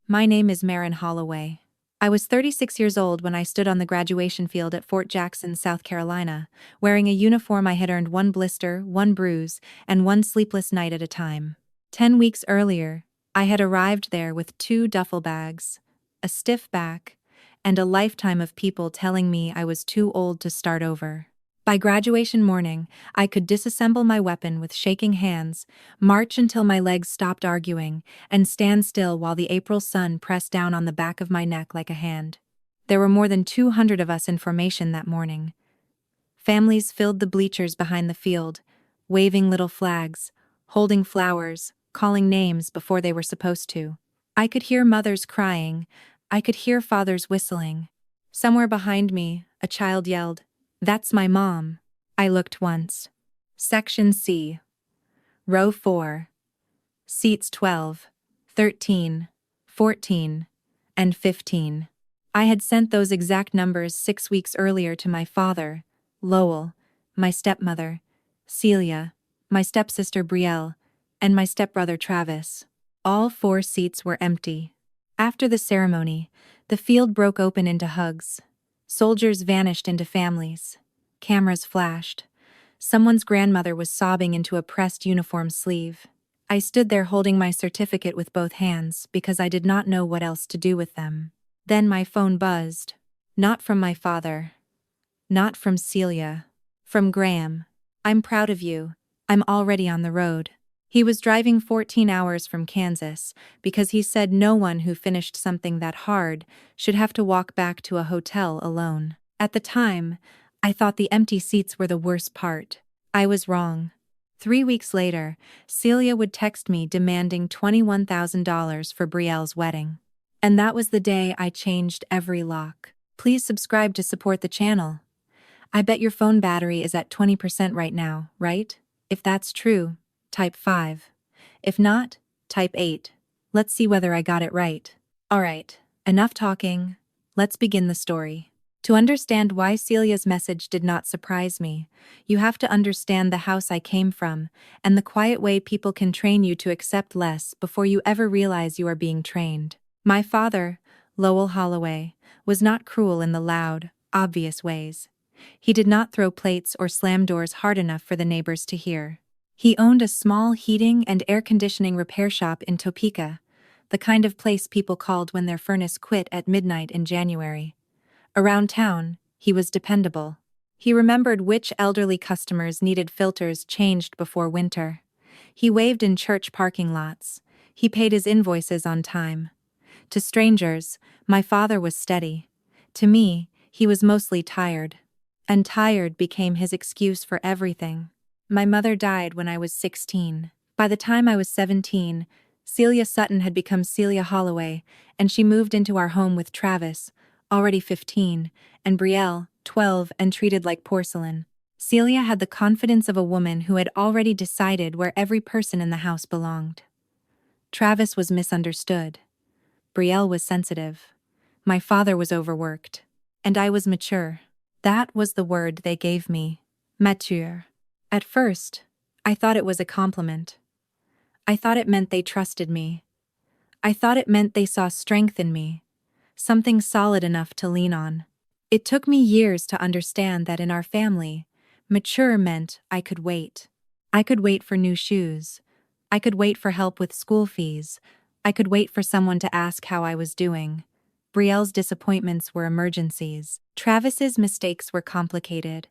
My name is Marin Holloway. I was 36 years old when I stood on the graduation field at Fort Jackson, South Carolina, wearing a uniform I had earned one blister, one bruise, and one sleepless night at a time. 10 weeks earlier, I had arrived there with 2 duffel bags, a stiff back, and a lifetime of people telling me I was too old to start over. By graduation morning, I could disassemble my weapon with shaking hands, march until my legs stopped arguing, and stand still while the April sun pressed down on the back of my neck like a hand. There were more than 200 of us in formation that morning. Families filled the bleachers behind the field, waving little flags, holding flowers, calling names before they were supposed to. I could hear mothers crying. I could hear fathers whistling. Somewhere behind me, a child yelled, "That's my mom." I looked once. Section C. Row 4. Seats 12, 13, 14, and 15. I had sent those exact numbers 6 weeks earlier to my father, Lowell, my stepmother, Celia, my stepsister Brielle, and my stepbrother Travis. All 4 seats were empty. After the ceremony, the field broke open into hugs. Soldiers vanished into families. Cameras flashed. Someone's grandmother was sobbing into a pressed uniform sleeve. I stood there holding my certificate with both hands because I did not know what else to do with them. Then my phone buzzed. Not from my father. Not from Celia. From Graham. "I'm proud of you. I'm already on the road." He was driving 14 hours from Kansas because he said no one who finished something that hard should have to walk back to a hotel alone. At the time, I thought the empty seats were the worst part. I was wrong. 3 weeks later, Celia would text me demanding $21,000 for Brielle's wedding. And that was the day I changed every lock. Please subscribe to support the channel. I bet your phone battery is at 20% right now, right? If that's true, type 5. If not, type 8. Let's see whether I got it right. Alright, enough talking. Let's begin the story. To understand why Celia's message did not surprise me, you have to understand the house I came from and the quiet way people can train you to accept less before you ever realize you are being trained. My father, Lowell Holloway, was not cruel in the loud, obvious ways. He did not throw plates or slam doors hard enough for the neighbors to hear. He owned a small heating and air conditioning repair shop in Topeka, the kind of place people called when their furnace quit at midnight in January. Around town, he was dependable. He remembered which elderly customers needed filters changed before winter. He waved in church parking lots. He paid his invoices on time. To strangers, my father was steady. To me, he was mostly tired. And tired became his excuse for everything. My mother died when I was 16. By the time I was 17, Celia Sutton had become Celia Holloway, and she moved into our home with Travis, already 15, and Brielle, 12, and treated like porcelain. Celia had the confidence of a woman who had already decided where every person in the house belonged. Travis was misunderstood. Brielle was sensitive. My father was overworked. And I was mature. That was the word they gave me. Mature. At first, I thought it was a compliment. I thought it meant they trusted me. I thought it meant they saw strength in me, something solid enough to lean on. It took me years to understand that in our family, mature meant I could wait. I could wait for new shoes. I could wait for help with school fees. I could wait for someone to ask how I was doing. Brielle's disappointments were emergencies. Travis's mistakes were complicated.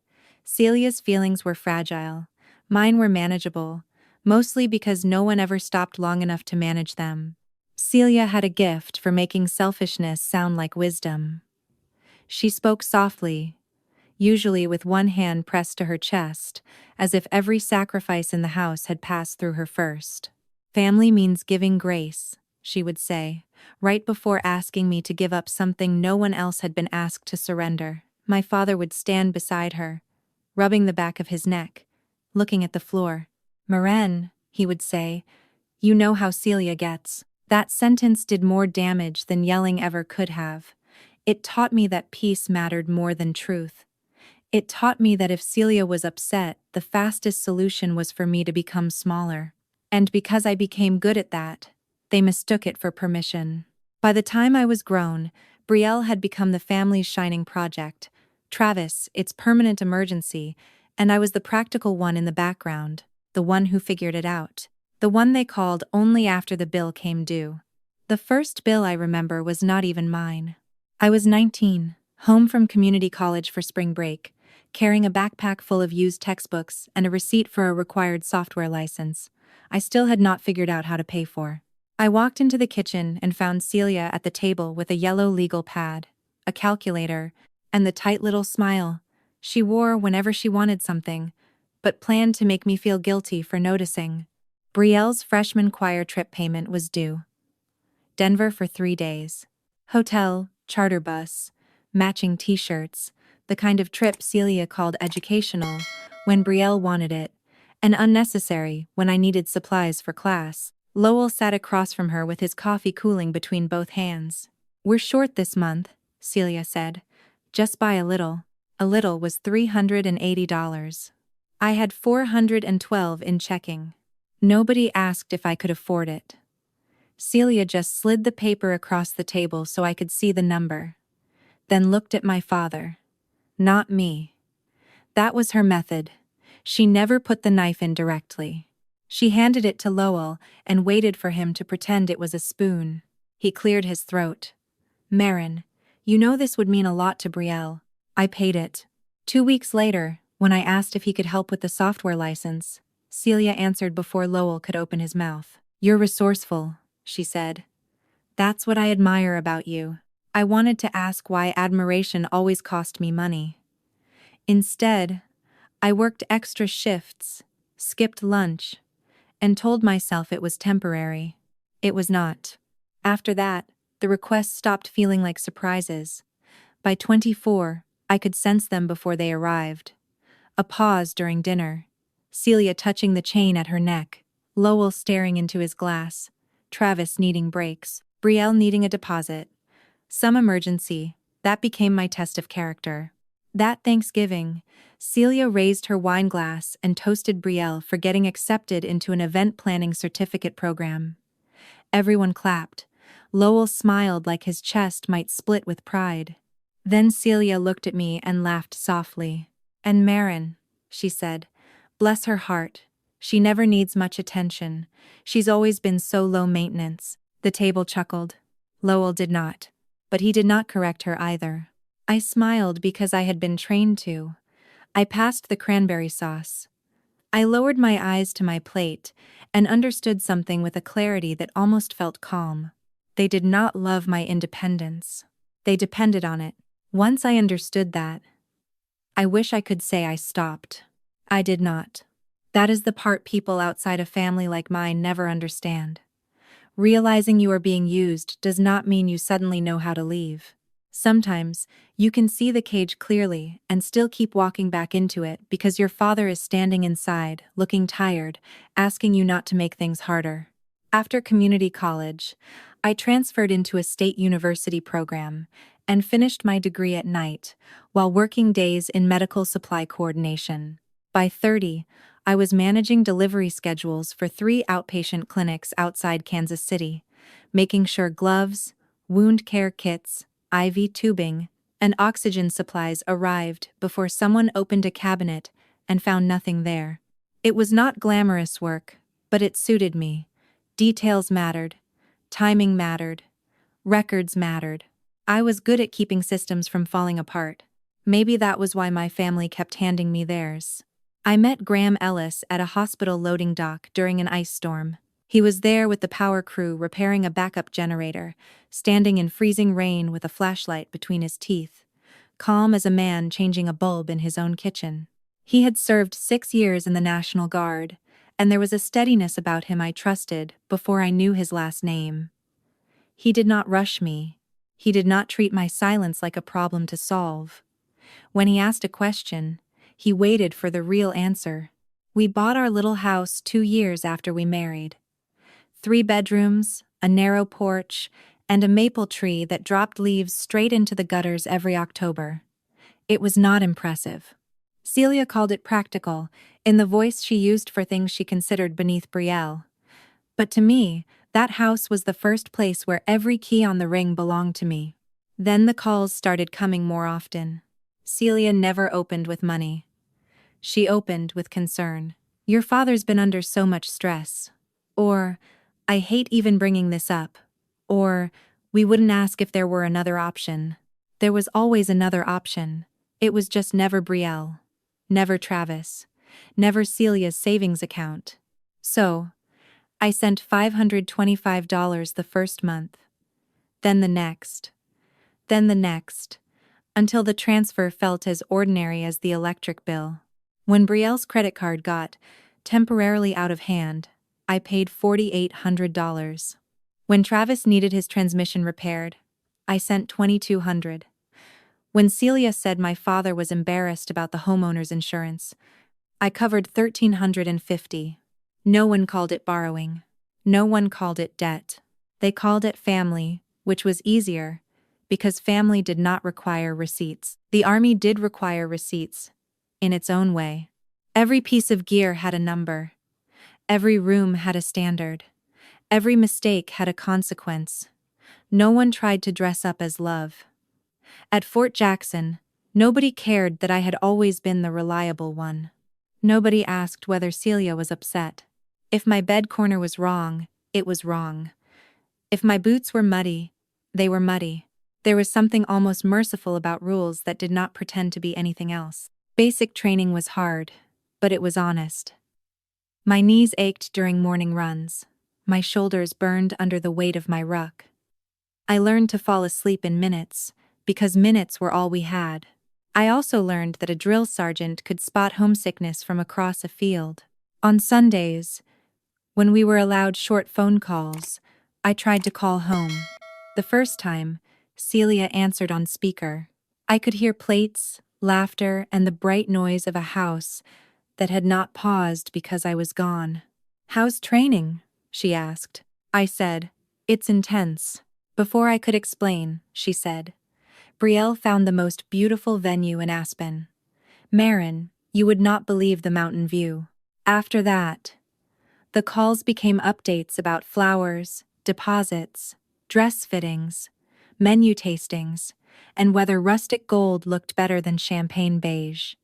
Celia's feelings were fragile. Mine were manageable, mostly because no one ever stopped long enough to manage them. Celia had a gift for making selfishness sound like wisdom. She spoke softly, usually with one hand pressed to her chest, as if every sacrifice in the house had passed through her first. "Family means giving grace," she would say, right before asking me to give up something no one else had been asked to surrender. My father would stand beside her, rubbing the back of his neck, looking at the floor. "Marin," he would say, "you know how Celia gets." That sentence did more damage than yelling ever could have. It taught me that peace mattered more than truth. It taught me that if Celia was upset, the fastest solution was for me to become smaller. And because I became good at that, they mistook it for permission. By the time I was grown, Brielle had become the family's shining project. Travis, its permanent emergency, and I was the practical one in the background, the one who figured it out. The one they called only after the bill came due. The first bill I remember was not even mine. I was 19, home from community college for spring break, carrying a backpack full of used textbooks and a receipt for a required software license I still had not figured out how to pay for. I walked into the kitchen and found Celia at the table with a yellow legal pad, a calculator, and the tight little smile she wore whenever she wanted something, but planned to make me feel guilty for noticing. Brielle's freshman choir trip payment was due. Denver for 3 days. Hotel, charter bus, matching t-shirts, the kind of trip Celia called educational when Brielle wanted it, and unnecessary when I needed supplies for class. Lowell sat across from her with his coffee cooling between both hands. "We're short this month," Celia said. "Just by a little." A little was $380. I had $412 in checking. Nobody asked if I could afford it. Celia just slid the paper across the table so I could see the number, then looked at my father. Not me. That was her method. She never put the knife in directly. She handed it to Lowell and waited for him to pretend it was a spoon. He cleared his throat. "Marin, you know this would mean a lot to Brielle." I paid it. 2 weeks later, when I asked if he could help with the software license, Celia answered before Lowell could open his mouth. "You're resourceful," she said. "That's what I admire about you." I wanted to ask why admiration always cost me money. Instead, I worked extra shifts, skipped lunch, and told myself it was temporary. It was not. After that, the requests stopped feeling like surprises. By 24, I could sense them before they arrived. A pause during dinner. Celia touching the chain at her neck. Lowell staring into his glass. Travis needing breaks. Brielle needing a deposit. Some emergency. That became my test of character. That Thanksgiving, Celia raised her wine glass and toasted Brielle for getting accepted into an event planning certificate program. Everyone clapped. Lowell smiled like his chest might split with pride. Then Celia looked at me and laughed softly. "And Marin," she said, "bless her heart. She never needs much attention. She's always been so low maintenance." The table chuckled. Lowell did not. But he did not correct her either. I smiled because I had been trained to. I passed the cranberry sauce. I lowered my eyes to my plate and understood something with a clarity that almost felt calm. They did not love my independence. They depended on it. Once I understood that, I wish I could say I stopped. I did not. That is the part people outside a family like mine never understand. Realizing you are being used does not mean you suddenly know how to leave. Sometimes, you can see the cage clearly and still keep walking back into it because your father is standing inside, looking tired, asking you not to make things harder. After community college, I transferred into a state university program and finished my degree at night, while working days in medical supply coordination. By 30, I was managing delivery schedules for 3 outpatient clinics outside Kansas City, making sure gloves, wound care kits, IV tubing, and oxygen supplies arrived before someone opened a cabinet and found nothing there. It was not glamorous work, but it suited me. Details mattered. Timing mattered. Records mattered. I was good at keeping systems from falling apart. Maybe that was why my family kept handing me theirs. I met Graham Ellis at a hospital loading dock during an ice storm. He was there with the power crew repairing a backup generator, standing in freezing rain with a flashlight between his teeth, calm as a man changing a bulb in his own kitchen. He had served 6 years in the National Guard, and there was a steadiness about him I trusted before I knew his last name. He did not rush me. He did not treat my silence like a problem to solve. When he asked a question, he waited for the real answer. We bought our little house 2 years after we married. 3 bedrooms, a narrow porch, and a maple tree that dropped leaves straight into the gutters every October. It was not impressive. Celia called it practical, in the voice she used for things she considered beneath Brielle. But to me, That house was the first place where every key on the ring belonged to me. Then the calls started coming more often. Celia never opened with money. She opened with concern. Your father's been under so much stress. Or, I hate even bringing this up. Or, we wouldn't ask if there were another option. There was always another option. It was just never Brielle. Never Travis. Never Celia's savings account. So, I sent $525 the first month. Then the next. Then the next. Until the transfer felt as ordinary as the electric bill. When Brielle's credit card got temporarily out of hand, I paid $4,800. When Travis needed his transmission repaired, I sent $2,200. When Celia said my father was embarrassed about the homeowner's insurance, I covered $1,350. No one called it borrowing. No one called it debt. They called it family, which was easier, because family did not require receipts. The army did require receipts, in its own way. Every piece of gear had a number. Every room had a standard. Every mistake had a consequence. No one tried to dress up as love. At Fort Jackson, nobody cared that I had always been the reliable one. Nobody asked whether Celia was upset. If my bed corner was wrong, it was wrong. If my boots were muddy, they were muddy. There was something almost merciful about rules that did not pretend to be anything else. Basic training was hard, but it was honest. My knees ached during morning runs. My shoulders burned under the weight of my ruck. I learned to fall asleep in minutes, because minutes were all we had. I also learned that a drill sergeant could spot homesickness from across a field. On Sundays, when we were allowed short phone calls, I tried to call home. The first time, Celia answered on speaker. I could hear plates, laughter, and the bright noise of a house that had not paused because I was gone. "How's training?" she asked. I said, "It's intense." Before I could explain, she said, "Brielle found the most beautiful venue in Aspen. Marin, you would not believe the mountain view." After that, the calls became updates about flowers, deposits, dress fittings, menu tastings, and whether rustic gold looked better than champagne beige.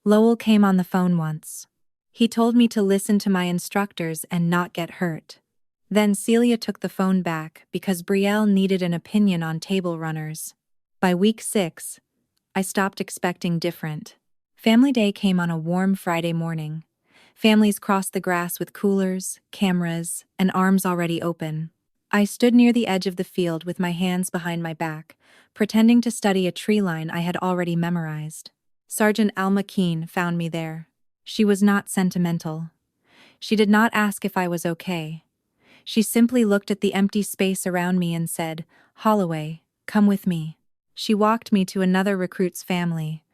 Lowell came on the phone once. He told me to listen to my instructors and not get hurt. Then Celia took the phone back because Brielle needed an opinion on table runners. By week 6, I stopped expecting different. Family Day came on a warm Friday morning. Families crossed the grass with coolers, cameras, and arms already open. I stood near the edge of the field with my hands behind my back, pretending to study a tree line I had already memorized. Sergeant Alma Keene found me there. She was not sentimental. She did not ask if I was okay. She simply looked at the empty space around me and said, "Holloway, come with me." She walked me to another recruit's family.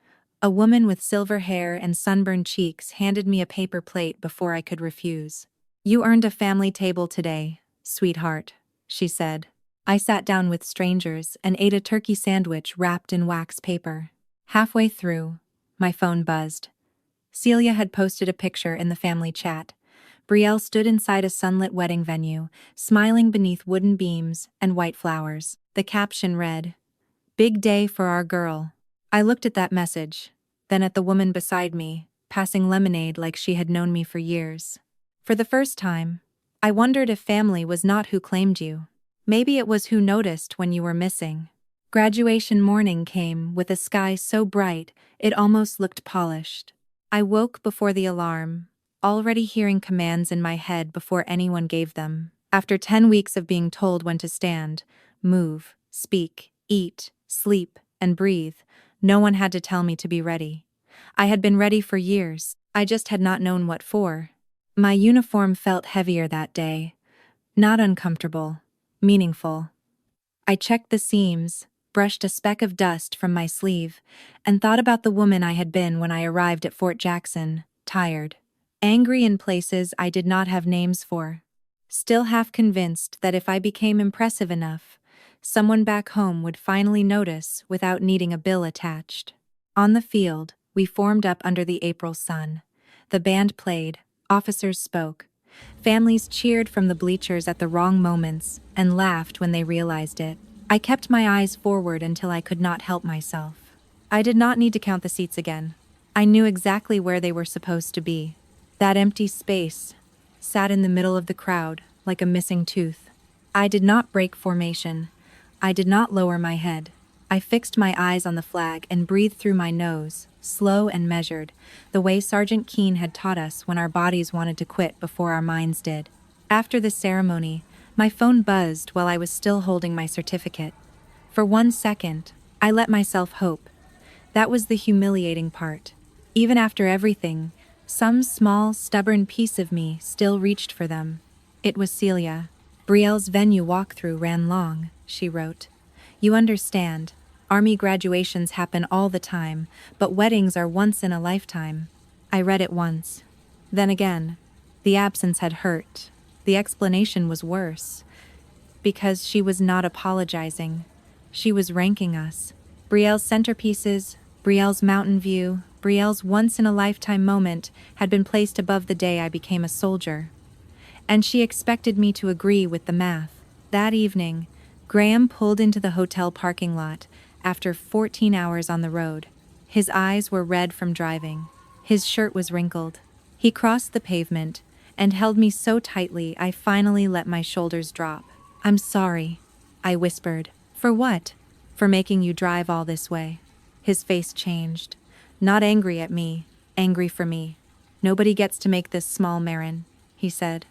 A woman with silver hair and sunburned cheeks handed me a paper plate before I could refuse. "You earned a family table today, sweetheart," she said. I sat down with strangers and ate a turkey sandwich wrapped in wax paper. Halfway through, my phone buzzed. Celia had posted a picture in the family chat. Brielle stood inside a sunlit wedding venue, smiling beneath wooden beams and white flowers. The caption read, "Big day for our girl." I looked at that message, then at the woman beside me, passing lemonade like she had known me for years. For the first time, I wondered if family was not who claimed you. Maybe it was who noticed when you were missing. Graduation morning came with a sky so bright it almost looked polished. I woke before the alarm, already hearing commands in my head before anyone gave them. After 10 weeks of being told when to stand, move, speak, eat, sleep, and breathe, no one had to tell me to be ready. I had been ready for years, I just had not known what for. My uniform felt heavier that day. Not uncomfortable, meaningful. I checked the seams, brushed a speck of dust from my sleeve, and thought about the woman I had been when I arrived at Fort Jackson, tired, angry in places I did not have names for. Still half convinced that if I became impressive enough, someone back home would finally notice without needing a bill attached. On the field, we formed up under the April sun. The band played, officers spoke, Families cheered from the bleachers at the wrong moments and laughed when they realized it. I kept my eyes forward until I could not help myself. I did not need to count the seats again. I knew exactly where they were supposed to be. That empty space sat in the middle of the crowd, like a missing tooth. I did not break formation. I did not lower my head. I fixed my eyes on the flag and breathed through my nose, slow and measured, the way Sergeant Keene had taught us when our bodies wanted to quit before our minds did. After the ceremony, my phone buzzed while I was still holding my certificate. For 1 second, I let myself hope. That was the humiliating part. Even after everything, some small, stubborn piece of me still reached for them. It was Celia. Brielle's venue walkthrough ran long, she wrote. You understand, Army graduations happen all the time, but weddings are once in a lifetime. I read it once. Then again, the absence had hurt. The explanation was worse. Because she was not apologizing. She was ranking us. Brielle's centerpieces, Brielle's mountain view, Brielle's once-in-a-lifetime moment had been placed above the day I became a soldier. And she expected me to agree with the math. That evening, Graham pulled into the hotel parking lot after 14 hours on the road. His eyes were red from driving. His shirt was wrinkled. He crossed the pavement and held me so tightly I finally let my shoulders drop. I'm sorry, I whispered. For what? For making you drive all this way. His face changed. Not angry at me, angry for me. Nobody gets to make this small, Marin, he said.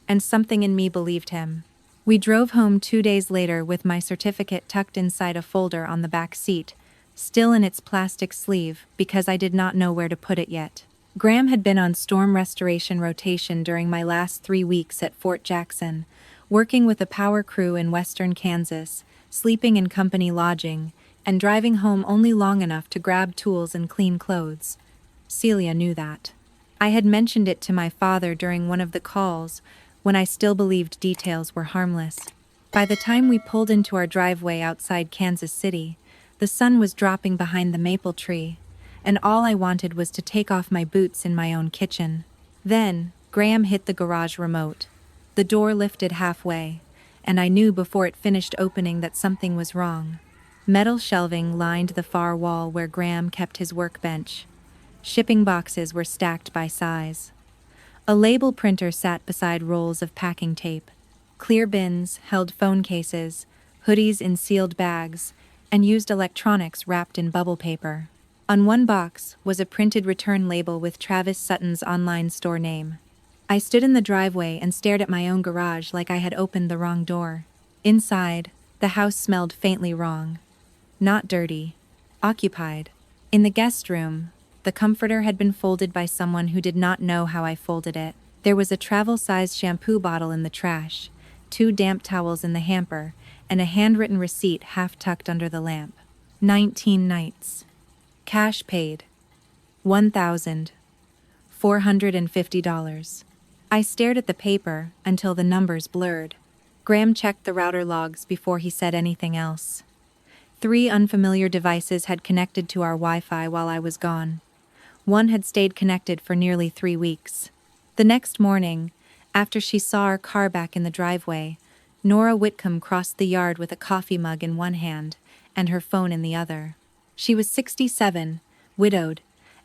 And something in me believed him. We drove home 2 days later with my certificate tucked inside a folder on the back seat, still in its plastic sleeve because I did not know where to put it yet. Graham had been on storm restoration rotation during my last 3 weeks at Fort Jackson, working with a power crew in western Kansas, sleeping in company lodging, and driving home only long enough to grab tools and clean clothes. Celia knew that. I had mentioned it to my father during one of the calls when I still believed details were harmless. By the time we pulled into our driveway outside Kansas City, the sun was dropping behind the maple tree, and all I wanted was to take off my boots in my own kitchen. Then, Graham hit the garage remote. The door lifted halfway, and I knew before it finished opening that something was wrong. Metal shelving lined the far wall where Graham kept his workbench. Shipping boxes were stacked by size. A label printer sat beside rolls of packing tape. Clear bins held phone cases, hoodies in sealed bags, and used electronics wrapped in bubble paper. On one box was a printed return label with Travis Sutton's online store name. I stood in the driveway and stared at my own garage like I had opened the wrong door. Inside, the house smelled faintly wrong. Not dirty. Occupied. In the guest room, the comforter had been folded by someone who did not know how I folded it. There was a travel-sized shampoo bottle in the trash, 2 damp towels in the hamper, and a handwritten receipt half tucked under the lamp. 19 nights. Cash paid. $1,450. I stared at the paper until the numbers blurred. Graham checked the router logs before he said anything else. 3 unfamiliar devices had connected to our Wi-Fi while I was gone. One had stayed connected for nearly 3 weeks. The next morning, after she saw our car back in the driveway, Nora Whitcomb crossed the yard with a coffee mug in one hand and her phone in the other. She was 67, widowed,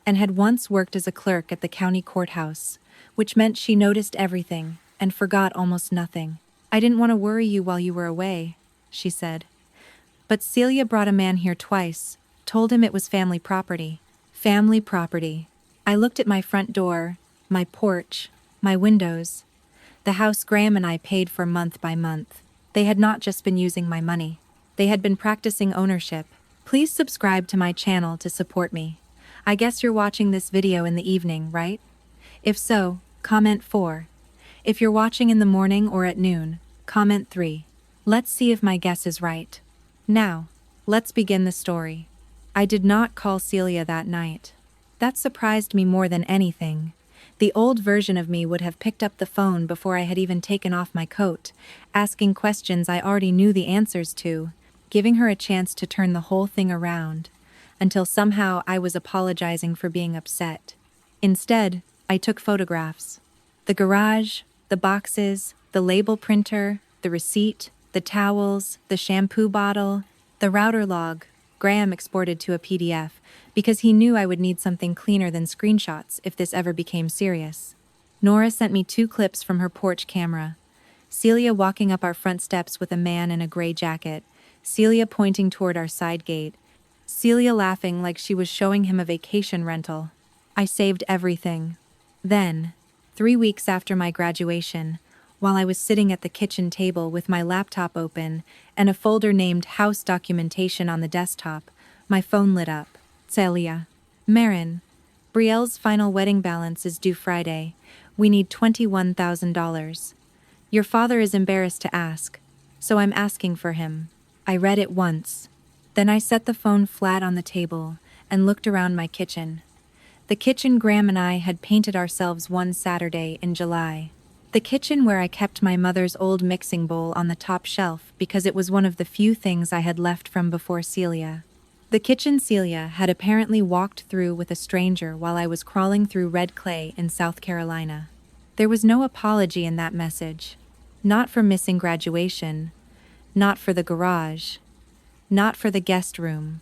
and had once worked as a clerk at the county courthouse, which meant she noticed everything and forgot almost nothing. I didn't want to worry you while you were away, she said. But Celia brought a man here twice, told him it was family property. Family property. I looked at my front door, my porch, my windows. The house Graham and I paid for month by month. They had not just been using my money. They had been practicing ownership. Please subscribe to my channel to support me. I guess you're watching this video in the evening, right? If so, comment 4. If you're watching in the morning or at noon, comment 3. Let's see if my guess is right. Now, let's begin the story. I did not call Celia that night. That surprised me more than anything. The old version of me would have picked up the phone before I had even taken off my coat, asking questions I already knew the answers to, giving her a chance to turn the whole thing around, until somehow I was apologizing for being upset. Instead, I took photographs. The garage, The boxes, the label printer, the receipt, the towels, the shampoo bottle, the router log. Graham exported to a PDF because he knew I would need something cleaner than screenshots if this ever became serious. Nora sent me 2 clips from her porch camera. Celia walking up our front steps with a man in a gray jacket, Celia pointing toward our side gate, Celia laughing like she was showing him a vacation rental. I saved everything. Then, 3 weeks after my graduation, while I was sitting at the kitchen table with my laptop open and a folder named House Documentation on the desktop, my phone lit up. Celia. Marin. Brielle's final wedding balance is due Friday. We need $21,000. Your father is embarrassed to ask, so I'm asking for him. I read it once. Then I set the phone flat on the table and looked around my kitchen. The kitchen Graham and I had painted ourselves one Saturday in July. The kitchen where I kept my mother's old mixing bowl on the top shelf because it was one of the few things I had left from before Celia. The kitchen Celia had apparently walked through with a stranger while I was crawling through red clay in South Carolina. There was no apology in that message. Not for missing graduation, not for the garage, not for the guest room,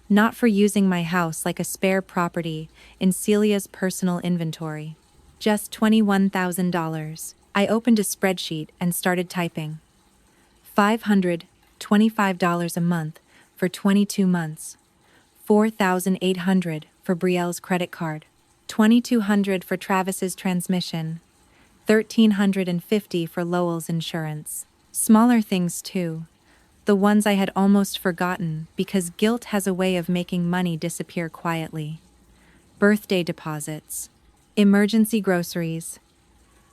not for using my house like a spare property in Celia's personal inventory. Just $21,000. I opened a spreadsheet and started typing. $525 a month for 22 months. $4,800 for Brielle's credit card. $2,200 for Travis's transmission. $1,350 for Lowell's insurance. Smaller things too. The ones I had almost forgotten because guilt has a way of making money disappear quietly. Birthday deposits. Emergency groceries.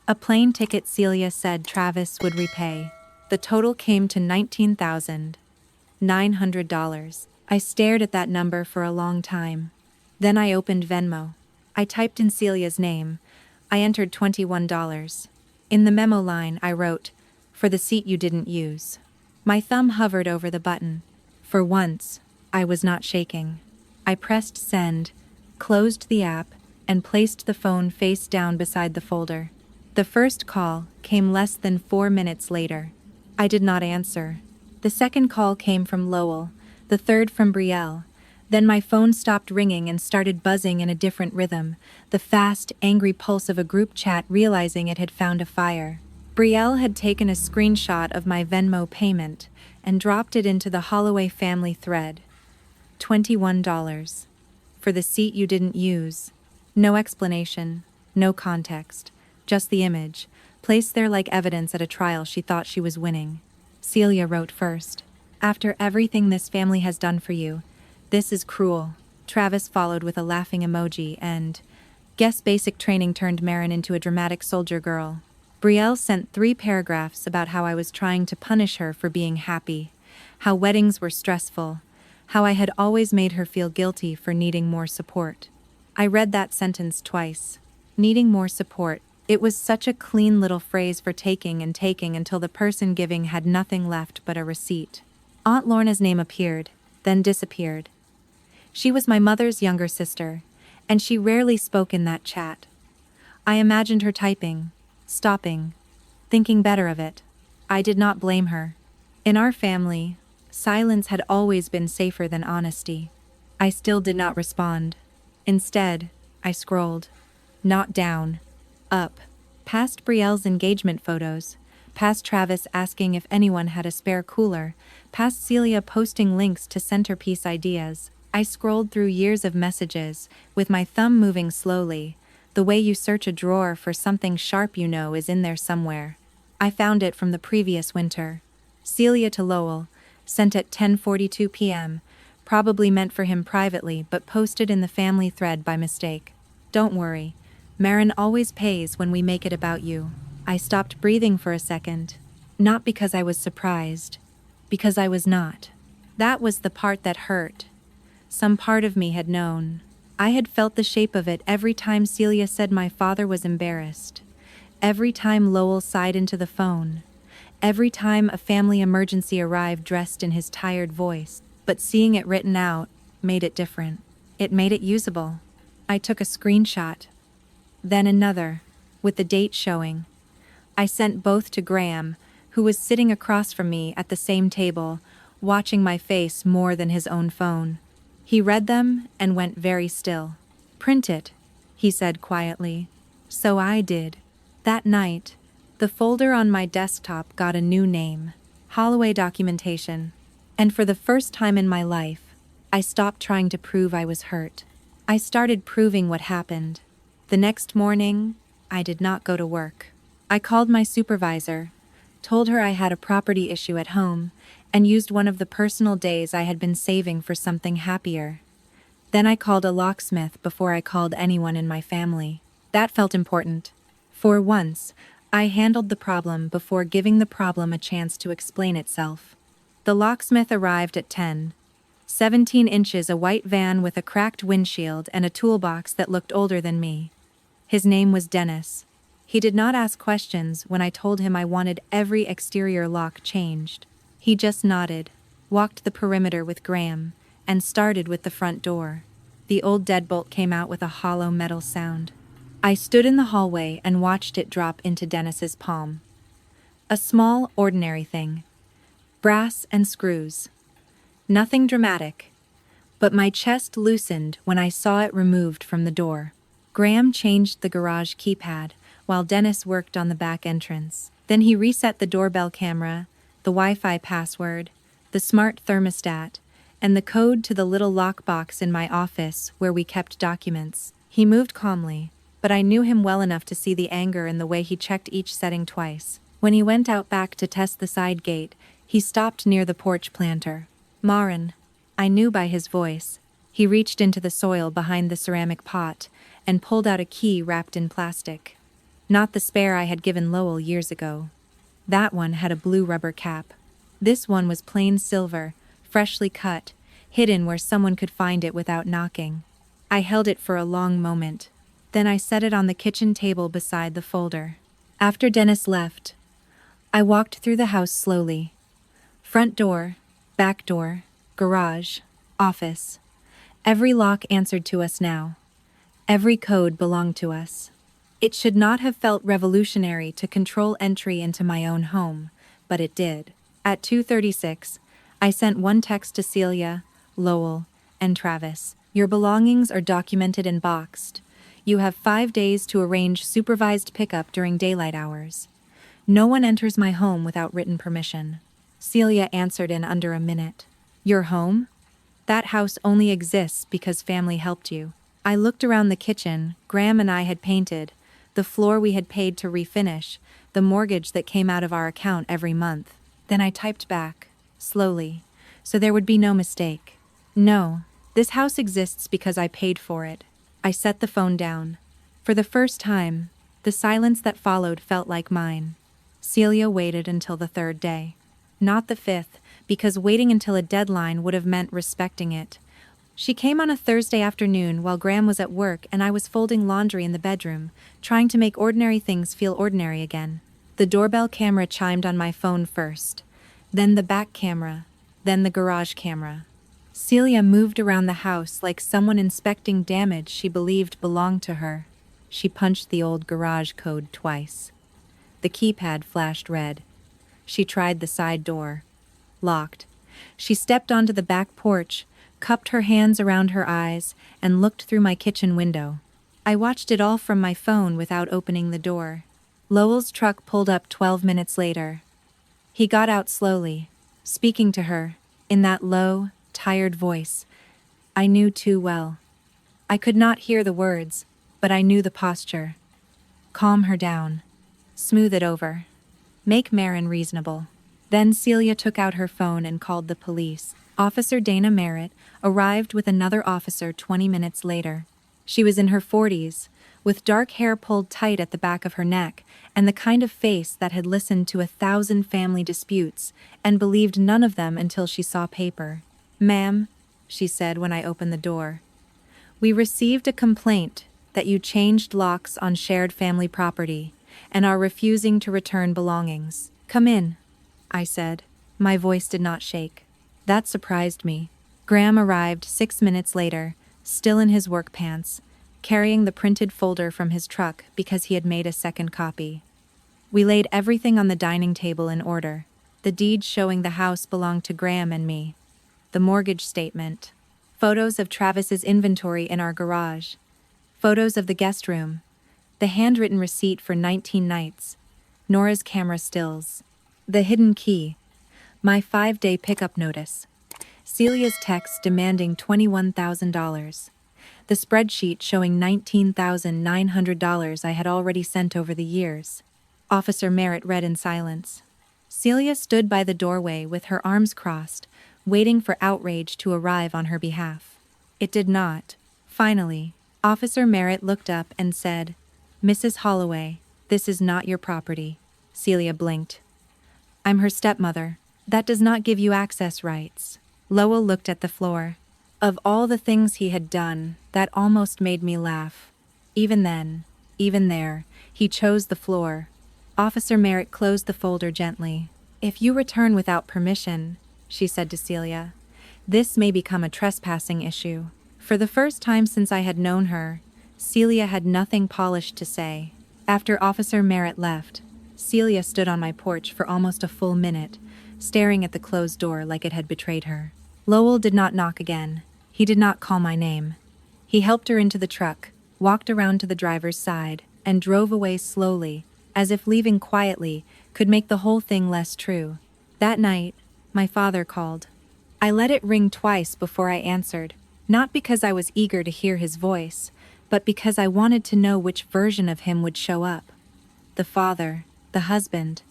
A plane ticket Celia said Travis would repay. The total came to $19,900. I stared at that number for a long time. Then I opened Venmo. I typed in Celia's name. I entered $21. In the memo line, I wrote, "For the seat you didn't use." My thumb hovered over the button. For once, I was not shaking. I pressed send, closed the app, and placed the phone face down beside the folder. The first call came less than 4 minutes later. I did not answer. The second call came from Lowell, the third from Brielle. Then my phone stopped ringing and started buzzing in a different rhythm, the fast, angry pulse of a group chat realizing it had found a fire. Brielle had taken a screenshot of my Venmo payment and dropped it into the Holloway family thread. $21. For the seat you didn't use. No explanation, no context, just the image, placed there like evidence at a trial she thought she was winning. Celia wrote first. "After everything this family has done for you, this is cruel." Travis followed with a laughing emoji and, guess basic training turned Marin into a dramatic soldier girl. Brielle sent 3 paragraphs about how I was trying to punish her for being happy, how weddings were stressful, how I had always made her feel guilty for needing more support. I read that sentence twice. Needing more support. It was such a clean little phrase for taking and taking until the person giving had nothing left but a receipt. Aunt Lorna's name appeared, then disappeared. She was my mother's younger sister, and she rarely spoke in that chat. I imagined her typing, stopping, thinking better of it. I did not blame her. In our family, silence had always been safer than honesty. I still did not respond. Instead, I scrolled. Not down. Up. Past Brielle's engagement photos. Past Travis asking if anyone had a spare cooler. Past Celia posting links to centerpiece ideas. I scrolled through years of messages, with my thumb moving slowly. The way you search a drawer for something sharp you know is in there somewhere. I found it from the previous winter. Celia to Lowell, sent at 10:42 p.m., probably meant for him privately but posted in the family thread by mistake. Don't worry. Marin always pays when we make it about you. I stopped breathing for a second. Not because I was surprised. Because I was not. That was the part that hurt. Some part of me had known. I had felt the shape of it every time Celia said my father was embarrassed. Every time Lowell sighed into the phone. Every time a family emergency arrived dressed in his tired voice. But seeing it written out made it different. It made it usable. I took a screenshot. Then another, with the date showing. I sent both to Graham, who was sitting across from me at the same table, watching my face more than his own phone. He read them and went very still. "Print it," he said quietly. So I did. That night, the folder on my desktop got a new name: Holloway Documentation. And for the first time in my life, I stopped trying to prove I was hurt. I started proving what happened. The next morning, I did not go to work. I called my supervisor, told her I had a property issue at home, and used one of the personal days I had been saving for something happier. Then I called a locksmith before I called anyone in my family. That felt important. For once, I handled the problem before giving the problem a chance to explain itself. The locksmith arrived at 10. 17 inches, a white van with a cracked windshield and a toolbox that looked older than me. His name was Dennis. He did not ask questions when I told him I wanted every exterior lock changed. He just nodded, walked the perimeter with Graham, and started with the front door. The old deadbolt came out with a hollow metal sound. I stood in the hallway and watched it drop into Dennis's palm. A small, ordinary thing. Brass and screws. Nothing dramatic. But my chest loosened when I saw it removed from the door. Graham changed the garage keypad, while Dennis worked on the back entrance. Then he reset the doorbell camera, the Wi-Fi password, the smart thermostat, and the code to the little lockbox in my office where we kept documents. He moved calmly, but I knew him well enough to see the anger in the way he checked each setting twice. When he went out back to test the side gate, he stopped near the porch planter. "Maren," I knew by his voice. He reached into the soil behind the ceramic pot and pulled out a key wrapped in plastic. Not the spare I had given Lowell years ago. That one had a blue rubber cap. This one was plain silver, freshly cut, hidden where someone could find it without knocking. I held it for a long moment. Then I set it on the kitchen table beside the folder. After Dennis left, I walked through the house slowly. Front door, back door, garage, office. Every lock answered to us now. Every code belonged to us. It should not have felt revolutionary to control entry into my own home, but it did. At 2:36, I sent one text to Celia, Lowell, and Travis. "Your belongings are documented and boxed. You have 5 days to arrange supervised pickup during daylight hours. No one enters my home without written permission." Celia answered in under a minute. "Your home? That house only exists because family helped you." I looked around the kitchen Graham and I had painted, the floor we had paid to refinish, the mortgage that came out of our account every month. Then I typed back, slowly, so there would be no mistake. "No, this house exists because I paid for it." I set the phone down. For the first time, the silence that followed felt like mine. Celia waited until the 3rd day. Not the 5th, because waiting until a deadline would have meant respecting it. She came on a Thursday afternoon while Graham was at work and I was folding laundry in the bedroom, trying to make ordinary things feel ordinary again. The doorbell camera chimed on my phone first, then the back camera, then the garage camera. Celia moved around the house like someone inspecting damage she believed belonged to her. She punched the old garage code twice. The keypad flashed red. She tried the side door. Locked. She stepped onto the back porch, cupped her hands around her eyes, and looked through my kitchen window. I watched it all from my phone without opening the door. Lowell's truck pulled up 12 minutes later. He got out slowly, speaking to her, in that low, tired voice I knew too well. I could not hear the words, but I knew the posture. Calm her down. Smooth it over. Make Maren reasonable. Then Celia took out her phone and called the police. Officer Dana Merritt arrived with another officer 20 minutes later. She was in her 40s, with dark hair pulled tight at the back of her neck, and the kind of face that had listened to 1,000 family disputes and believed none of them until she saw paper. "Ma'am," she said when I opened the door, "we received a complaint that you changed locks on shared family property and are refusing to return belongings. Come in," I said. My voice did not shake. That surprised me. Graham arrived 6 minutes later, still in his work pants, carrying the printed folder from his truck because he had made a second copy. We laid everything on the dining table in order. The deed showing the house belonged to Graham and me. The mortgage statement. Photos of Travis's inventory in our garage. Photos of the guest room. The handwritten receipt for 19 nights. Nora's camera stills. The hidden key. My 5-day pickup notice. Celia's text demanding $21,000. The spreadsheet showing $19,900 I had already sent over the years. Officer Merritt read in silence. Celia stood by the doorway with her arms crossed, waiting for outrage to arrive on her behalf. It did not. Finally, Officer Merritt looked up and said, "Mrs. Holloway, this is not your property." Celia blinked. "I'm her stepmother. That does not give you access rights." Lowell looked at the floor. Of all the things he had done, that almost made me laugh. Even then, even there, he chose the floor. Officer Merritt closed the folder gently. "If you return without permission," she said to Celia, "this may become a trespassing issue." For the first time since I had known her, Celia had nothing polished to say. After Officer Merritt left, Celia stood on my porch for almost a full minute, staring at the closed door like it had betrayed her. Lowell did not knock again. He did not call my name. He helped her into the truck, walked around to the driver's side, and drove away slowly, as if leaving quietly could make the whole thing less true. That night, my father called. I let it ring twice before I answered, not because I was eager to hear his voice, but because I wanted to know which version of him would show up. The father, the husband,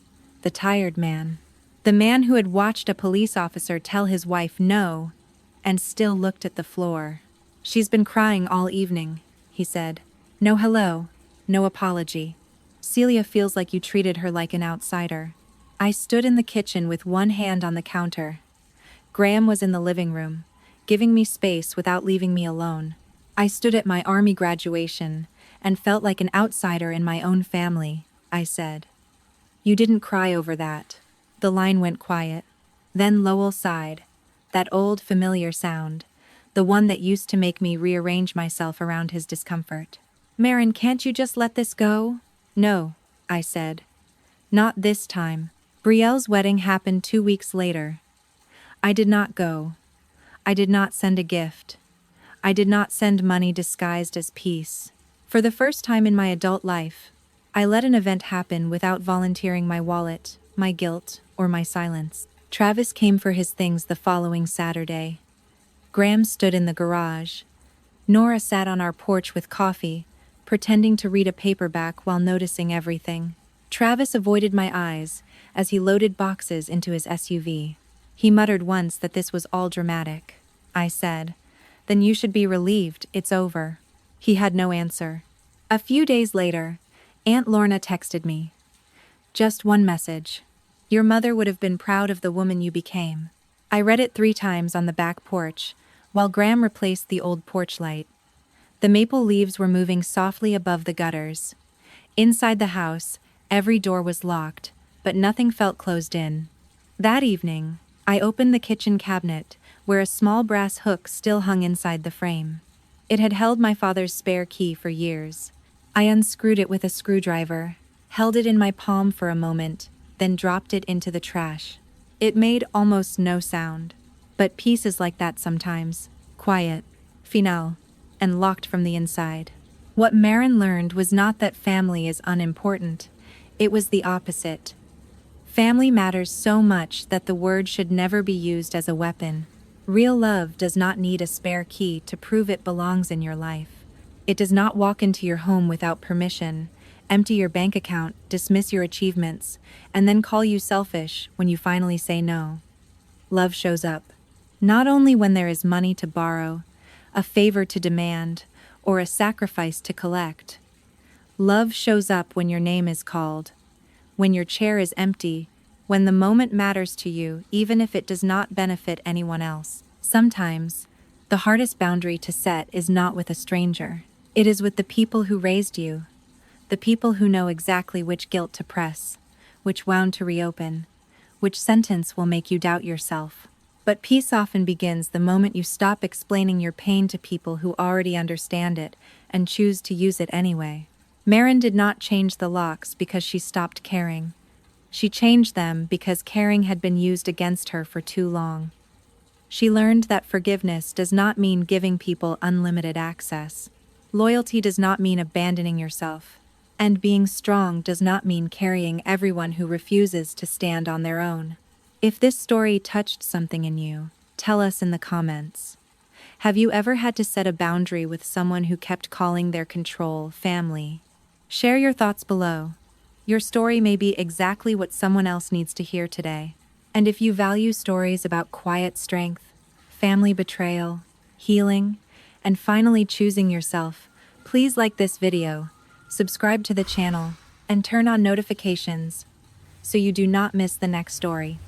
the tired man. The man who had watched a police officer tell his wife no, and still looked at the floor. "She's been crying all evening," he said. "No hello, no apology. Celia feels like you treated her like an outsider." I stood in the kitchen with one hand on the counter. Graham was in the living room, giving me space without leaving me alone. I stood at my army graduation and felt like an outsider in my own family. I said, "You didn't cry over that." The line went quiet. Then Lowell sighed. That old, familiar sound. The one that used to make me rearrange myself around his discomfort. "Marin, can't you just let this go?" "No," I said. "Not this time." Brielle's wedding happened 2 weeks later. I did not go. I did not send a gift. I did not send money disguised as peace. For the first time in my adult life, I let an event happen without volunteering my wallet, my guilt, or my silence. Travis came for his things the following Saturday. Graham stood in the garage. Nora sat on our porch with coffee, pretending to read a paperback while noticing everything. Travis avoided my eyes as he loaded boxes into his SUV. He muttered once that this was all dramatic. I said, "Then you should be relieved, it's over." He had no answer. A few days later, Aunt Lorna texted me. Just one message. "Your mother would have been proud of the woman you became." I read it 3 times on the back porch, while Graham replaced the old porch light. The maple leaves were moving softly above the gutters. Inside the house, every door was locked, but nothing felt closed in. That evening, I opened the kitchen cabinet, where a small brass hook still hung inside the frame. It had held my father's spare key for years. I unscrewed it with a screwdriver, held it in my palm for a moment, then dropped it into the trash. It made almost no sound. But peace is like that sometimes. Quiet, final, and locked from the inside. What Marin learned was not that family is unimportant. It was the opposite. Family matters so much that the word should never be used as a weapon. Real love does not need a spare key to prove it belongs in your life. It does not walk into your home without permission, empty your bank account, dismiss your achievements, and then call you selfish when you finally say no. Love shows up. Not only when there is money to borrow, a favor to demand, or a sacrifice to collect. Love shows up when your name is called, when your chair is empty, when the moment matters to you, even if it does not benefit anyone else. Sometimes, the hardest boundary to set is not with a stranger. It is with the people who raised you, the people who know exactly which guilt to press, which wound to reopen, which sentence will make you doubt yourself. But peace often begins the moment you stop explaining your pain to people who already understand it and choose to use it anyway. Marin did not change the locks because she stopped caring. She changed them because caring had been used against her for too long. She learned that forgiveness does not mean giving people unlimited access. Loyalty does not mean abandoning yourself. And being strong does not mean carrying everyone who refuses to stand on their own. If this story touched something in you, tell us in the comments. Have you ever had to set a boundary with someone who kept calling their control family? Share your thoughts below. Your story may be exactly what someone else needs to hear today. And if you value stories about quiet strength, family betrayal, healing, and finally choosing yourself, please like this video, subscribe to the channel, and turn on notifications so you do not miss the next story.